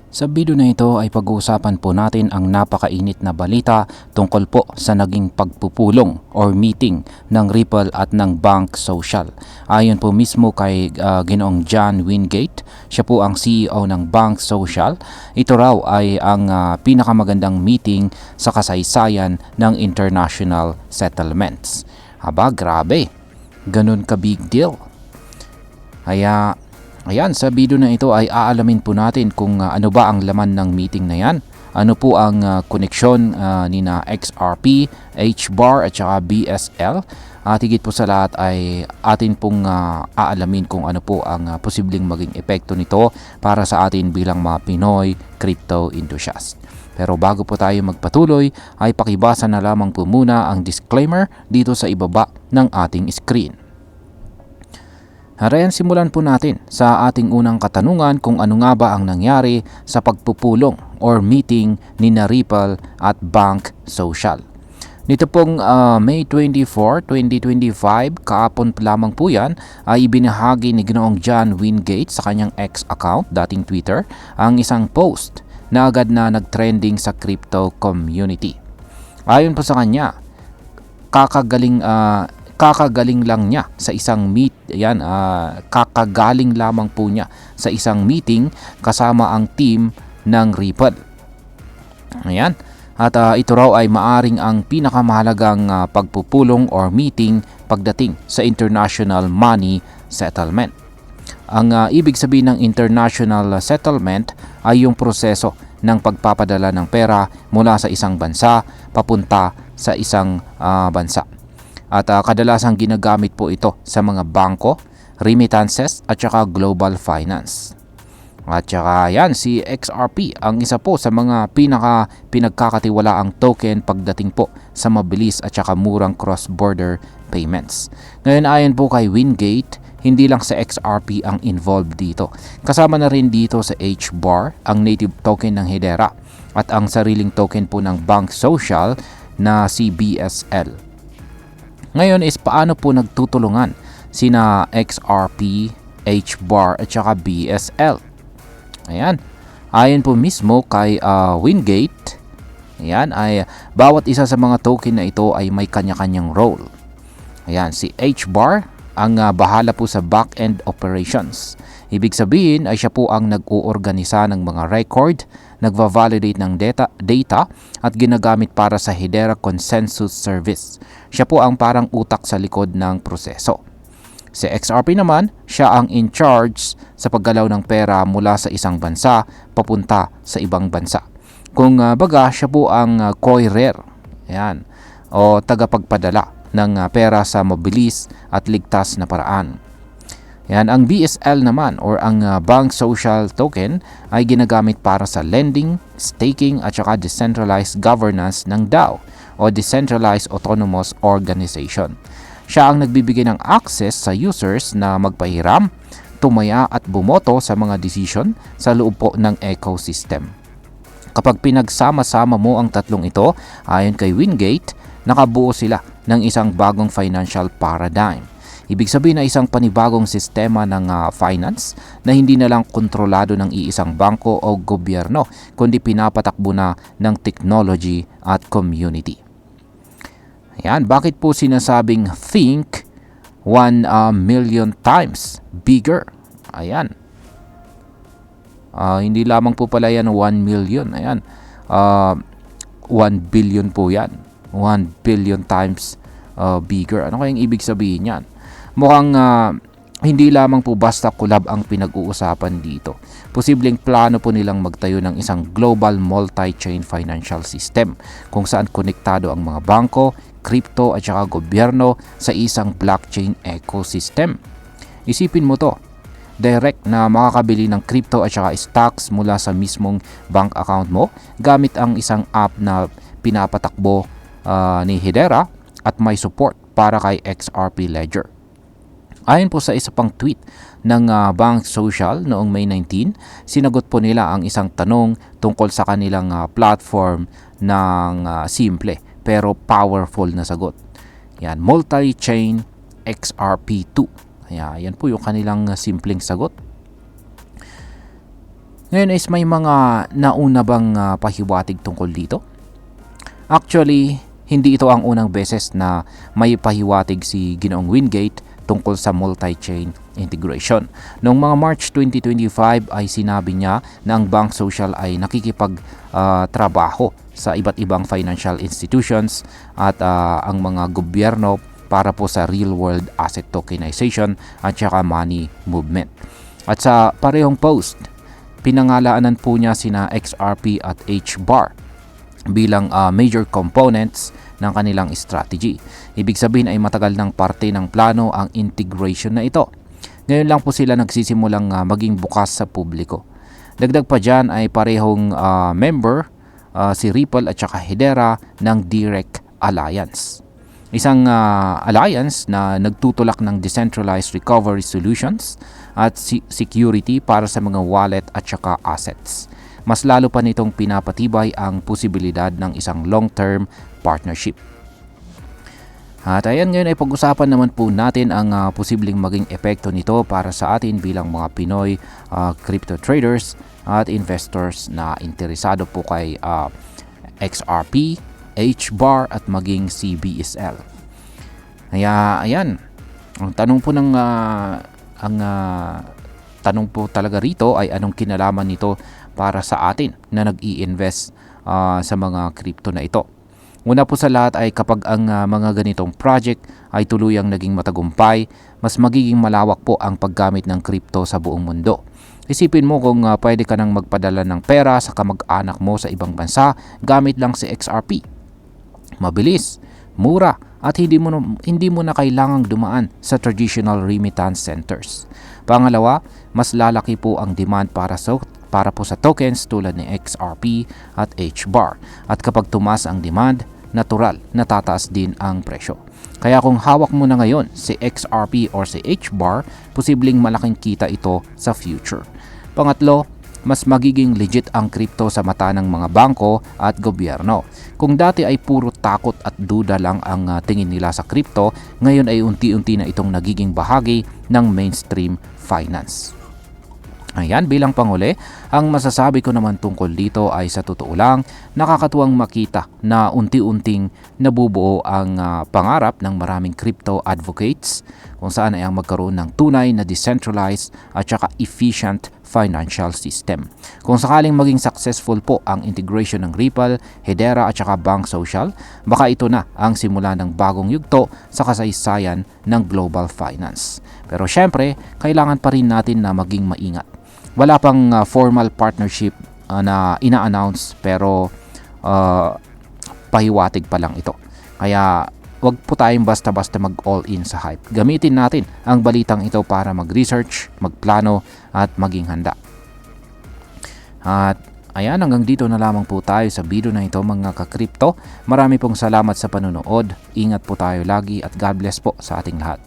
Sa video na ito ay pag-uusapan po natin ang napakainit na balita tungkol po sa naging pagpupulong or meeting ng Ripple at ng Bank Social. Ayon po mismo kay Ginoong John Wingate, siya po ang CEO ng Bank Social. Ito raw ay ang pinakamagandang meeting sa kasaysayan ng international settlements. Aba, grabe. Ganun ka big deal. Ayan, sa video na ito ay aalamin po natin kung ano ba ang laman ng meeting na yan. Ano po ang koneksyon ni na XRP, HBAR at saka BSL. At higit po sa lahat ay atin pong aalamin kung ano po ang posibleng maging epekto nito para sa atin bilang mga Pinoy crypto enthusiast. Pero bago po tayo magpatuloy ay pakibasa na lamang po muna ang disclaimer dito sa ibaba ng ating screen. Harayan, simulan po natin sa ating unang katanungan kung ano nga ba ang nangyari sa pagpupulong or meeting ni na Ripple at Bank Social. Nito pong May 24, 2025, kahapon lamang po yan, ay ibinahagi ni Ginoong John Wingate sa kanyang X account, dating Twitter, ang isang post na agad na nagtrending sa crypto community. Ayon po sa kanya, kakagaling lang niya sa isang kakagaling lamang po niya sa isang meeting kasama ang team ng Ripple. Ayan. At ito raw ay maaring ang pinakamahalagang pagpupulong or meeting pagdating sa international money settlement. Ang ibig sabihin ng international settlement ay yung proseso ng pagpapadala ng pera mula sa isang bansa papunta sa isang bansa. At kadalasang ginagamit po ito sa mga bangko, remittances at saka global finance. At saka yan, si XRP ang isa po sa mga pinagkakatiwalaang token pagdating po sa mabilis at saka murang cross-border payments. Ngayon, ayon po kay Wingate, hindi lang sa XRP ang involved dito. Kasama na rin dito sa HBAR, ang native token ng Hedera, at ang sariling token po ng Bank Social na si BSL. Ngayon is paano po nagtutulungan sina XRP, HBAR at saka BSL. Ayan. Ayon po mismo kay Wingate, ayan, ay bawat isa sa mga token na ito ay may kanya-kanyang role. Ayan, si HBAR ang bahala po sa back-end operations. Ibig sabihin ay siya po ang nag-uorganisa ng mga record, nagva-validate ng data at ginagamit para sa Hedera Consensus Service. Siya po ang parang utak sa likod ng proseso. Si XRP naman, siya ang in charge sa paggalaw ng pera mula sa isang bansa papunta sa ibang bansa. Kung baga, siya po ang courier, ayan, o tagapagpadala ng pera sa mabilis at ligtas na paraan. Yan, ang BSL naman or ang Bank Social Token ay ginagamit para sa lending, staking at saka decentralized governance ng DAO o Decentralized Autonomous Organization. Siya ang nagbibigay ng access sa users na magpahiram, tumaya at bumoto sa mga decision sa loob po ng ecosystem. Kapag pinagsama-sama mo ang tatlong ito, ayon kay Wingate, nakabuo sila ng isang bagong financial paradigm. Ibig sabihin na isang panibagong sistema ng finance na hindi na lang kontrolado ng iisang bangko o gobyerno, kundi pinapatakbo na ng technology at community. Ayan, bakit po sinasabing think 1 million times bigger? Ayan. Hindi lamang po pala yan 1 million. Ayan. 1 billion po yan. 1 billion times bigger. Ano kayang ibig sabihin yan? Mukhang hindi lamang po basta collab ang pinag-uusapan dito. Posibleng plano po nilang magtayo ng isang global multi-chain financial system kung saan konektado ang mga bangko, crypto at saka gobyerno sa isang blockchain ecosystem. Isipin mo to, direct na makakabili ng crypto at saka stocks mula sa mismong bank account mo gamit ang isang app na pinapatakbo ni Hedera at may support para kay XRP Ledger. Ayon po sa isa pang tweet ng Bank Social noong May 19, sinagot po nila ang isang tanong tungkol sa kanilang platform ng simple pero powerful na sagot. Yan, multi-chain XRP2. Yan po yung kanilang simpleng sagot. Ngayon is may mga nauna bang pahiwatig tungkol dito? Actually, hindi ito ang unang beses na may pahiwatig si Ginoong Wingate tungkol sa multi-chain integration. Noong mga March 2025 ay sinabi niya na ang Bank Social ay nakikipagtrabaho sa iba't ibang financial institutions at ang mga gobyerno para po sa real-world asset tokenization at saka money movement. At sa parehong post, pinangalaanan po niya sina XRP at HBAR bilang major components ng kanilang strategy. Ibig sabihin ay matagal ng parte ng plano ang integration na ito. Ngayon lang po sila nagsisimulang maging bukas sa publiko. Dagdag pa dyan ay parehong member si Ripple at saka Hedera ng Direct Alliance. Isang alliance na nagtutulak ng decentralized recovery solutions at security para sa mga wallet at saka assets. Mas lalo pa nitong pinapatibay ang posibilidad ng isang long-term partnership. At ayan, ngayon ay pag-usapan naman po natin ang posibleng maging epekto nito para sa atin bilang mga Pinoy crypto traders at investors na interesado po kay XRP, HBAR at maging CBSL. Kaya ayan, ang tanong po tanong po talaga rito ay anong kinalaman nito para sa atin na nag-i-invest sa mga crypto na ito. Una po sa lahat ay kapag ang mga ganitong project ay tuluyang naging matagumpay, mas magiging malawak po ang paggamit ng crypto sa buong mundo. Isipin mo kung pwede ka nang magpadala ng pera sa kamag-anak mo sa ibang bansa gamit lang si XRP. Mabilis, mura at hindi mo na kailangang dumaan sa traditional remittance centers. Pangalawa, mas lalaki po ang demand para po sa tokens tulad ni XRP at HBAR. At kapag tumaas ang demand, natural na tataas din ang presyo. Kaya kung hawak mo na ngayon si XRP or si HBAR, posibleng malaking kita ito sa future. Pangatlo, mas magiging legit ang crypto sa mata ng mga bangko at gobyerno. Kung dati ay puro takot at duda lang ang tingin nila sa crypto, ngayon ay unti-unti na itong nagiging bahagi ng mainstream finance. Ayan, bilang panghuli, ang masasabi ko naman tungkol dito ay sa totoo lang, nakakatuwang makita na unti-unting nabubuo ang pangarap ng maraming crypto advocates kung saan ay ang magkaroon ng tunay na decentralized at saka efficient financial system. Kung sakaling maging successful po ang integration ng Ripple, Hedera at saka Bank Social, baka ito na ang simula ng bagong yugto sa kasaysayan ng global finance. Pero syempre, kailangan pa rin natin na maging maingat. Wala pang formal partnership na ina-announce pero pahiwatig pa lang ito. Kaya wag po tayong basta-basta mag-all-in sa hype. Gamitin natin ang balitang ito para mag-research, magplano at maging handa. At ayan, hanggang dito na lamang po tayo sa video na ito mga ka-crypto. Marami pong salamat sa panonood. Ingat po tayo lagi at God bless po sa ating lahat.